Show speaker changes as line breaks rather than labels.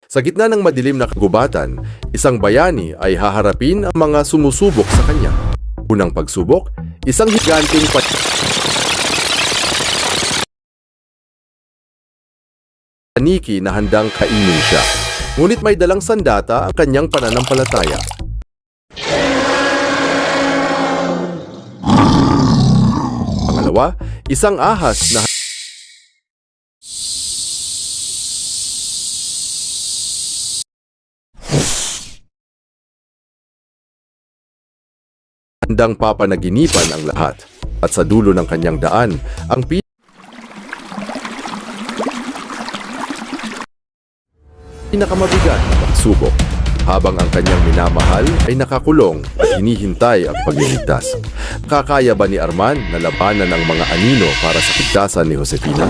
Sa gitna ng madilim na kagubatan, isang bayani ay haharapin ang mga sumusubok sa kanya. Unang pagsubok, isang higanteng paniki na handang kainin siya. Ngunit may dalang sandata ang kanyang pananampalataya. Pangalawa, isang ahas na handang papanaginipan ang lahat. At sa dulo ng kanyang daan, ang pinakamabigat na pagsubok, habang ang kanyang minamahal ay nakakulong at hinihintay ang pagliligtas. Kakaya ba ni Arman na labanan ang mga anino para sa ligtasan ni Josefina?